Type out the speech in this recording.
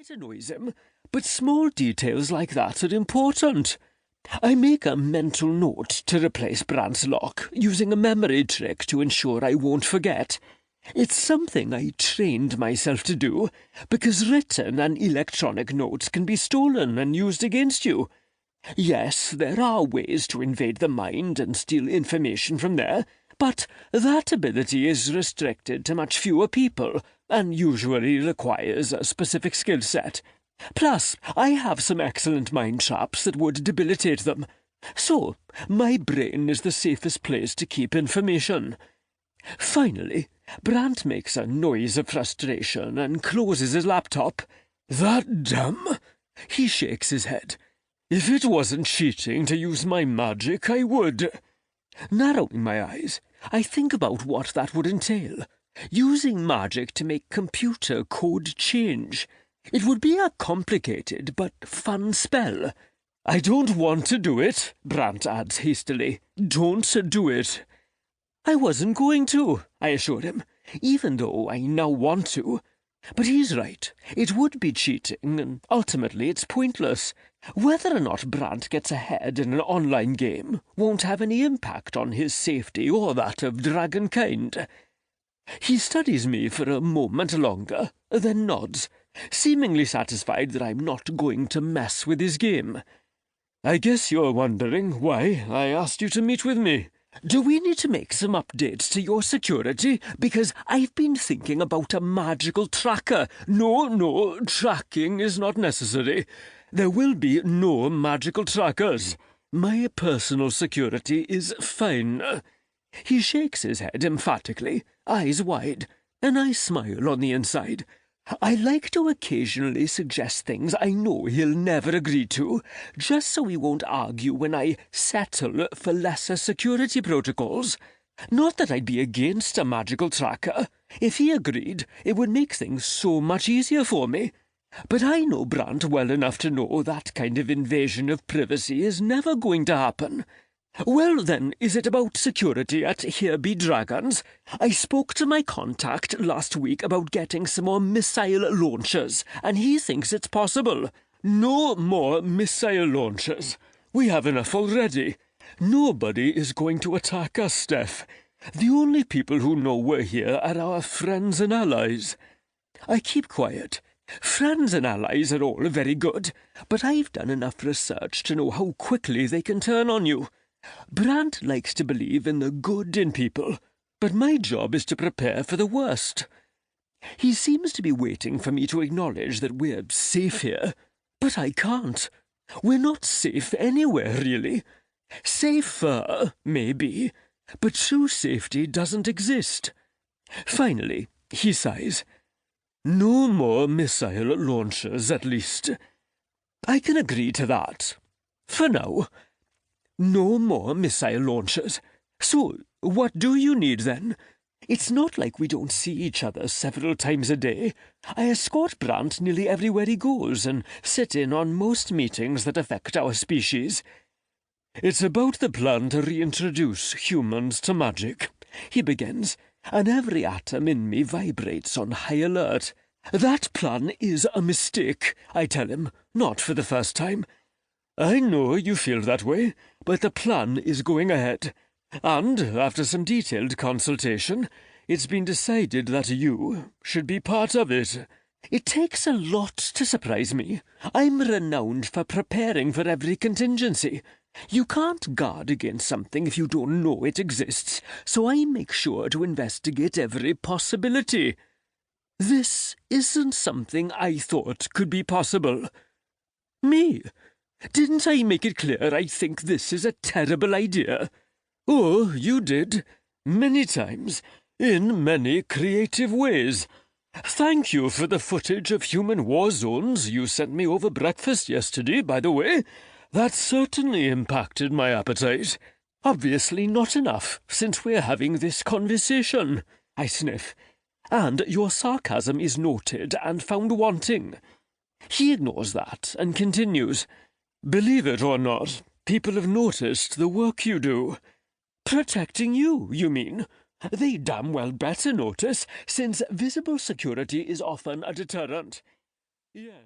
It annoys him, but small details like that are important. I make a mental note to replace Brant's lock, using a memory trick to ensure I won't forget. It's something I trained myself to do, because written and electronic notes can be stolen and used against you. Yes, there are ways to invade the mind and steal information from there, but that ability is restricted to much fewer people, and usually requires a specific skill set. Plus, I have some excellent mind traps that would debilitate them. So, my brain is the safest place to keep information. Finally, Brant makes a noise of frustration and closes his laptop. That dumb? He shakes his head. If it wasn't cheating to use my magic, I would. Narrowing my eyes, I think about what that would entail. Using magic to make computer code change. It would be a complicated but fun spell. I don't want to do it, Brant adds hastily. Don't do it. I wasn't going to, I assure him, even though I now want to. But he's right. It would be cheating, and ultimately it's pointless. Whether or not Brant gets ahead in an online game won't have any impact on his safety or that of dragonkind. He studies me for a moment longer, then nods, seemingly satisfied that I'm not going to mess with his game. I guess you're wondering why I asked you to meet with me. Do we need to make some updates to your security? Because I've been thinking about a magical tracker. No, tracking is not necessary. There will be no magical trackers. My personal security is fine. He shakes his head emphatically, eyes wide, and I smile on the inside. I like to occasionally suggest things I know he'll never agree to, just so we won't argue when I settle for lesser security protocols. Not that I'd be against a magical tracker. If he agreed, it would make things so much easier for me. But I know Brant well enough to know that kind of invasion of privacy is never going to happen. Well then, is it about security at Here Be Dragons? I spoke to my contact last week about getting some more missile launchers, and he thinks it's possible. No more missile launchers. We have enough already. Nobody is going to attack us, Steph. The only people who know we're here are our friends and allies. I keep quiet. Friends and allies are all very good, but I've done enough research to know how quickly they can turn on you. Brant likes to believe in the good in people, but my job is to prepare for the worst. He seems to be waiting for me to acknowledge that we're safe here, but I can't. We're not safe anywhere, really. Safer, maybe, but true safety doesn't exist. Finally, he sighs. No more missile launchers, at least. I can agree to that. For now. No more missile launchers. So, what do you need, then? It's not like we don't see each other several times a day. I escort Brant nearly everywhere he goes and sit in on most meetings that affect our species. It's about the plan to reintroduce humans to magic, he begins, and every atom in me vibrates on high alert. That plan is a mistake, I tell him, not for the first time. I know you feel that way, but the plan is going ahead. And, after some detailed consultation, it's been decided that you should be part of it. It takes a lot to surprise me. I'm renowned for preparing for every contingency. You can't guard against something if you don't know it exists, so I make sure to investigate every possibility. This isn't something I thought could be possible. Me? Didn't I make it clear I think this is a terrible idea? Oh, you did. Many times. In many creative ways. Thank you for the footage of human war zones you sent me over breakfast yesterday, by the way. That certainly impacted my appetite. Obviously not enough, since we're having this conversation, I sniff. And your sarcasm is noted and found wanting. He ignores that and continues. Believe it or not, people have noticed the work you do. Protecting you, you mean? They damn well better notice, since visible security is often a deterrent. Yes.